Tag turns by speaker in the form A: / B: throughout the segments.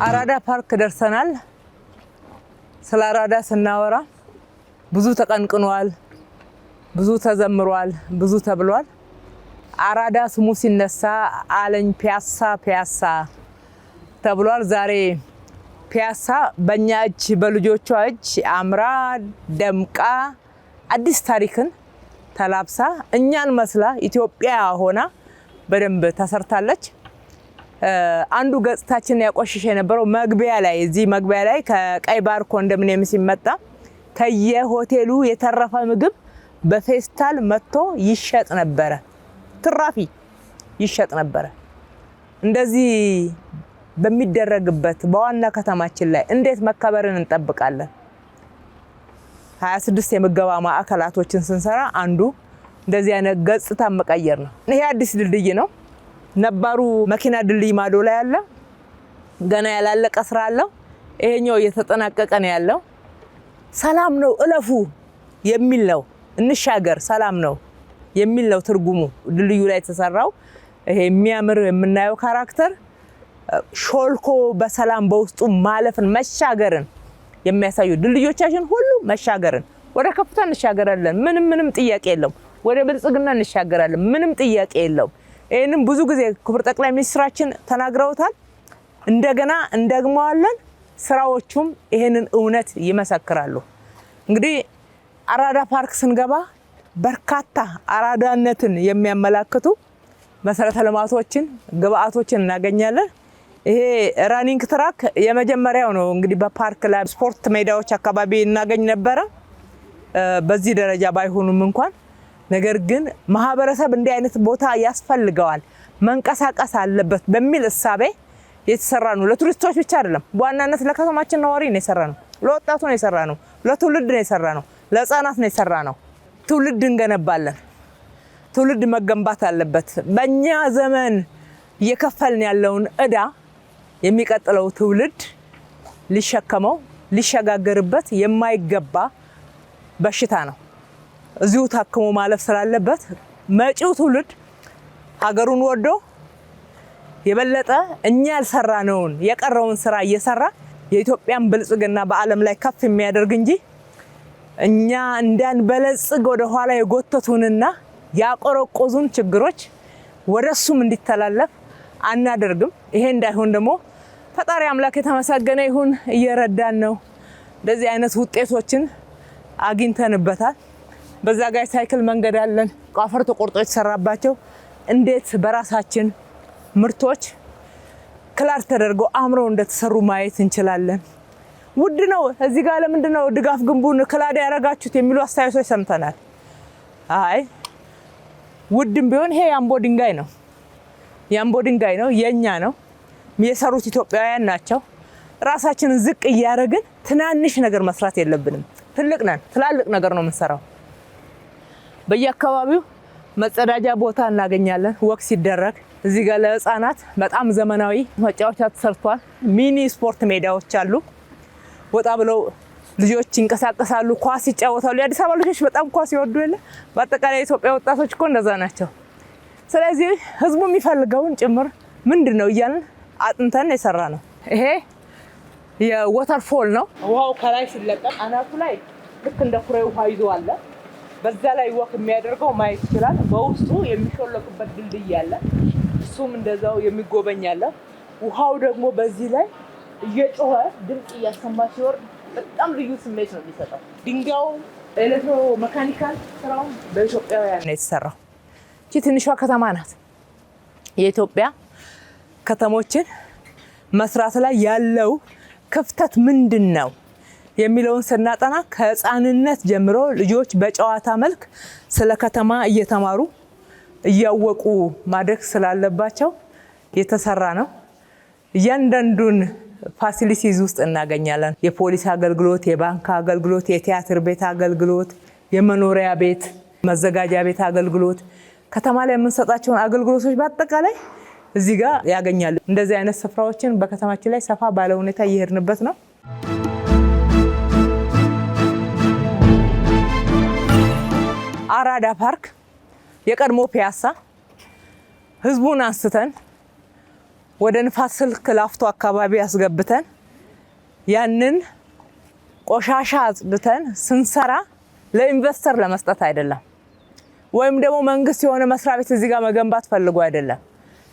A: አራዳ ፓርክ ደርሰናል። ስለ አራዳ ስናወራ ብዙ ተቀንቅኗል፣ ብዙ ተዘምሯል፣ ብዙ ተብሏል። አራዳ ስሙ ሲነሳ አለኝ ፒያሳ ፒያሳ ተብሏል። ዛሬ ፒያሳ በእኛ እጅ በልጆቿ እጅ አምራ ደምቃ አዲስ ታሪክን ተላብሳ እኛን መስላ ኢትዮጵያ ሆና በደንብ ተሰርታለች። አንዱ ገጽታችን ያቆሽሽ የነበረው መግቢያ ላይ እዚህ መግቢያ ላይ ከቀይ ባር ኮንዶሚኒየም ሲመጣ ከየሆቴሉ የተረፈ ምግብ በፌስታል መጥቶ ይሸጥ ነበረ። ትራፊ ይሸጥ ነበረ። እንደዚህ በሚደረግበት በዋና ከተማችን ላይ እንዴት መከበርን እንጠብቃለን? 26 የምገባ ማዕከላቶችን ስንሰራ አንዱ እንደዚህ አይነት ገጽታ መቀየር ነው። ይሄ አዲስ ድልድይ ነው። ነባሩ መኪና ድልድይ ማዶ ላይ ያለ ገና ያላለቀ ስራ አለው። ይሄኛው እየተጠናቀቀ ነው ያለው። ሰላም ነው እለፉ የሚል ነው። እንሻገር ሰላም ነው የሚል ነው ትርጉሙ። ድልድዩ ላይ የተሰራው ይሄ የሚያምር የምናየው ካራክተር ሾልኮ በሰላም በውስጡ ማለፍን መሻገርን የሚያሳዩ ድልድዮቻችን ሁሉ መሻገርን ወደ ከፍታ እንሻገራለን። ምንም ጥያቄ የለውም። ወደ ብልጽግና እንሻገራለን። ምንም ጥያቄ የለውም። ይሄንን ብዙ ጊዜ ክቡር ጠቅላይ ሚኒስትራችን ተናግረውታል። እንደገና እንደግመዋለን። ስራዎቹም ይሄንን እውነት ይመሰክራሉ። እንግዲህ አራዳ ፓርክ ስንገባ በርካታ አራዳነትን የሚያመላክቱ መሰረተ ልማቶችን ግብአቶችን እናገኛለን። ይሄ ራኒንግ ትራክ የመጀመሪያው ነው። እንግዲህ በፓርክ ላይ ስፖርት ሜዳዎች አካባቢ እናገኝ ነበረ በዚህ ደረጃ ባይሆኑም እንኳን ነገር ግን ማህበረሰብ እንዲህ አይነት ቦታ ያስፈልገዋል መንቀሳቀስ አለበት በሚል እሳቤ የተሰራ ነው። ለቱሪስቶች ብቻ አይደለም፣ በዋናነት ለከተማችን ነዋሪ ነው የሰራ ነው። ለወጣቱ ነው የሰራ ነው። ለትውልድ ነው የሰራ ነው። ለህፃናት ነው የሰራ ነው። ትውልድ እንገነባለን። ትውልድ መገንባት አለበት። በእኛ ዘመን እየከፈልን ያለውን እዳ የሚቀጥለው ትውልድ ሊሸከመው ሊሸጋገርበት የማይገባ በሽታ ነው። እዚሁ ታክሞ ማለፍ ስላለበት መጪው ትውልድ ሀገሩን ወዶ የበለጠ እኛ ያልሰራነውን የቀረውን ስራ እየሰራ የኢትዮጵያን ብልጽግና በዓለም ላይ ከፍ የሚያደርግ እንጂ እኛ እንዳንበለጽግ ወደ ኋላ የጎተቱንና ያቆረቆዙን ችግሮች ወደሱም እንዲተላለፍ አናደርግም። ይሄ እንዳይሆን ደግሞ ፈጣሪ አምላክ የተመሰገነ ይሁን እየረዳን ነው። እንደዚህ አይነት ውጤቶችን አግኝተንበታል። በዛ ጋር ሳይክል መንገድ አለን። አፈር ተቆርጦ የተሰራባቸው እንዴት በራሳችን ምርቶች ክላር ተደርገው አምረው እንደተሰሩ ማየት እንችላለን። ውድ ነው እዚህ ጋር ለምንድነው ድጋፍ ግንቡን ክላድ ያረጋችሁት የሚሉ አስተያየቶች ሰምተናል። አይ ውድም ቢሆን ይሄ የአምቦ ድንጋይ ነው። የአምቦ ድንጋይ ነው፣ የኛ ነው። የሰሩት ኢትዮጵያውያን ናቸው። ራሳችንን ዝቅ እያደረግን ትናንሽ ነገር መስራት የለብንም። ትልቅ ነን፣ ትላልቅ ነገር ነው የምንሰራው። በየአካባቢው መጸዳጃ ቦታ እናገኛለን። ወክ ሲደረግ እዚህ ጋር ለህፃናት በጣም ዘመናዊ መጫወቻ ተሰርቷል። ሚኒ ስፖርት ሜዳዎች አሉ። ወጣ ብለው ልጆች ይንቀሳቀሳሉ፣ ኳስ ይጫወታሉ። የአዲስ አበባ ልጆች በጣም ኳስ ይወዱ የለ። በአጠቃላይ የኢትዮጵያ ወጣቶች እኮ እንደዛ ናቸው። ስለዚህ ህዝቡ የሚፈልገውን ጭምር ምንድነው እያልን አጥንተን የሰራ ነው። ይሄ የወተርፎል ነው። ውሃው ከላይ ሲለቀቅ አናቱ ላይ ልክ እንደ ኩሬ ውሃ ይዞ አለ። በዛ ላይ ወክ የሚያደርገው ማየት ይችላል። በውስጡ የሚሾለቅበት ድልድይ አለ። እሱም እንደዛው የሚጎበኝ አለ። ውሃው ደግሞ በዚህ ላይ እየጮኸ ድምጽ እያሰማ ሲወርድ በጣም ልዩ ስሜት ነው የሚሰጠው። ድንጋዩ ኤሌክትሮ መካኒካል ስራው በኢትዮጵያውያን ነው የተሰራው። እቺ ትንሿ ከተማ ናት። የኢትዮጵያ ከተሞችን መስራት ላይ ያለው ክፍተት ምንድነው የሚለውን ስናጠና ከህፃንነት ጀምሮ ልጆች በጨዋታ መልክ ስለ ከተማ እየተማሩ እያወቁ ማደግ ስላለባቸው የተሰራ ነው። እያንዳንዱን ፋሲሊቲዝ ውስጥ እናገኛለን። የፖሊስ አገልግሎት፣ የባንክ አገልግሎት፣ የቲያትር ቤት አገልግሎት፣ የመኖሪያ ቤት፣ መዘጋጃ ቤት አገልግሎት፣ ከተማ ላይ የምንሰጣቸውን አገልግሎቶች በአጠቃላይ እዚህ ጋር ያገኛሉ። እንደዚህ አይነት ስፍራዎችን በከተማችን ላይ ሰፋ ባለ ሁኔታ እየሄድንበት ነው። አራዳ ፓርክ የቀድሞ ፒያሳ ህዝቡን አንስተን ወደ ንፋስ ስልክ ላፍቶ አካባቢ ያስገብተን ያንን ቆሻሻ አጽድተን ስንሰራ ለኢንቨስተር ለመስጠት አይደለም፣ ወይም ደግሞ መንግስት የሆነ መስሪያ ቤት እዚህ ጋር መገንባት ፈልጎ አይደለም።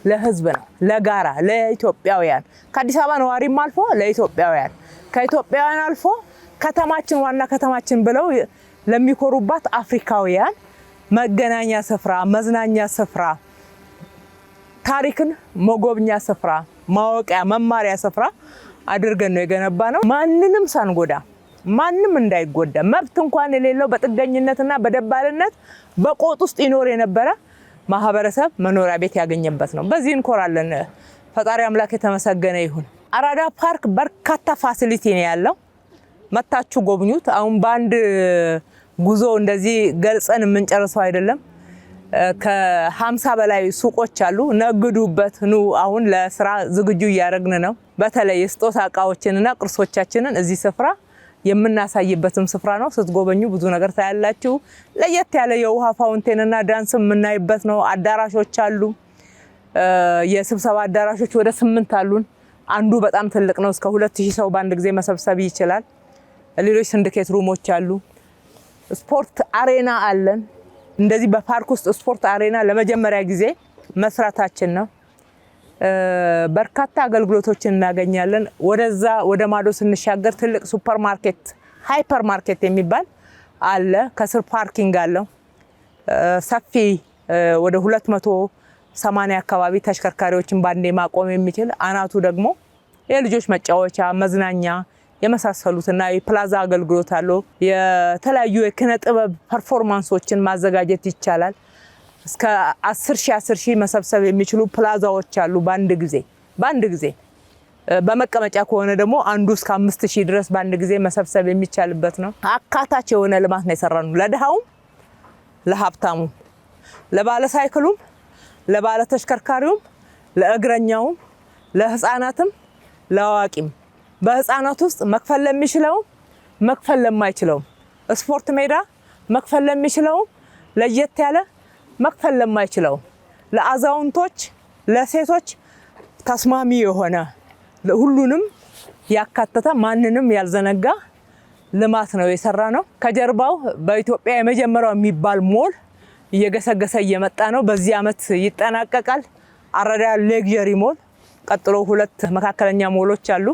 A: ለህዝብ ነው፣ ለጋራ ለኢትዮጵያውያን፣ ከአዲስ አበባ ነዋሪም አልፎ ለኢትዮጵያውያን፣ ከኢትዮጵያውያን አልፎ ከተማችን ዋና ከተማችን ብለው ለሚኮሩባት አፍሪካውያን መገናኛ ስፍራ፣ መዝናኛ ስፍራ፣ ታሪክን መጎብኛ ስፍራ፣ ማወቂያ መማሪያ ስፍራ አድርገን ነው የገነባ ነው። ማንንም ሳንጎዳ፣ ማንም እንዳይጎዳ፣ መብት እንኳን የሌለው በጥገኝነትና በደባልነት በቆጥ ውስጥ ይኖር የነበረ ማህበረሰብ መኖሪያ ቤት ያገኘበት ነው። በዚህ እንኮራለን። ፈጣሪ አምላክ የተመሰገነ ይሁን። አራዳ ፓርክ በርካታ ፋሲሊቲ ነው ያለው። መታችሁ ጎብኙት። አሁን በአንድ ጉዞ እንደዚህ ገልጸን የምንጨርሰው አይደለም። ከ50 በላይ ሱቆች አሉ። ነግዱበት ኑ። አሁን ለስራ ዝግጁ እያደረግን ነው። በተለይ የስጦታ እቃዎችንና ቅርሶቻችንን እዚህ ስፍራ የምናሳይበትም ስፍራ ነው። ስትጎበኙ ብዙ ነገር ታያላችሁ። ለየት ያለ የውሃ ፋውንቴንና ዳንስ የምናይበት ነው። አዳራሾች አሉ። የስብሰባ አዳራሾች ወደ 8 አሉን። አንዱ በጣም ትልቅ ነው። እስከ 2000 ሰው በአንድ ጊዜ መሰብሰብ ይችላል። ሌሎች ሲንዲኬት ሩሞች አሉ። ስፖርት አሬና አለን። እንደዚህ በፓርክ ውስጥ ስፖርት አሬና ለመጀመሪያ ጊዜ መስራታችን ነው። በርካታ አገልግሎቶችን እናገኛለን። ወደዛ ወደ ማዶ ስንሻገር ትልቅ ሱፐር ማርኬት፣ ሃይፐር ማርኬት የሚባል አለ። ከስር ፓርኪንግ አለው። ሰፊ ወደ 280 አካባቢ ተሽከርካሪዎችን ባንዴ ማቆም የሚችል፣ አናቱ ደግሞ የልጆች መጫወቻ፣ መዝናኛ የመሳሰሉትና የፕላዛ አገልግሎት አለው። የተለያዩ የኪነ ጥበብ ፐርፎርማንሶችን ማዘጋጀት ይቻላል። እስከ 10,000 መሰብሰብ የሚችሉ ፕላዛዎች አሉ። በአንድ ጊዜ በመቀመጫ ከሆነ ደግሞ አንዱ እስከ 5,000 ድረስ በአንድ ጊዜ መሰብሰብ የሚቻልበት ነው። አካታች የሆነ ልማት ነው የሰራነው። ለድሃውም፣ ለሀብታሙም፣ ለባለ ሳይክሉም፣ ለባለ ተሽከርካሪውም፣ ለእግረኛውም፣ ለህፃናትም፣ ለአዋቂም። በህፃናት ውስጥ መክፈል ለሚችለው፣ መክፈል ለማይችለው፣ ስፖርት ሜዳ መክፈል ለሚችለው፣ ለየት ያለ መክፈል ለማይችለው፣ ለአዛውንቶች፣ ለሴቶች ተስማሚ የሆነ ሁሉንም ያካተተ ማንንም ያልዘነጋ ልማት ነው የሰራ ነው። ከጀርባው በኢትዮጵያ የመጀመሪያው የሚባል ሞል እየገሰገሰ እየመጣ ነው። በዚህ አመት ይጠናቀቃል። አራዳ ሌግዠሪ ሞል፣ ቀጥሎ 2 መካከለኛ ሞሎች አሉ።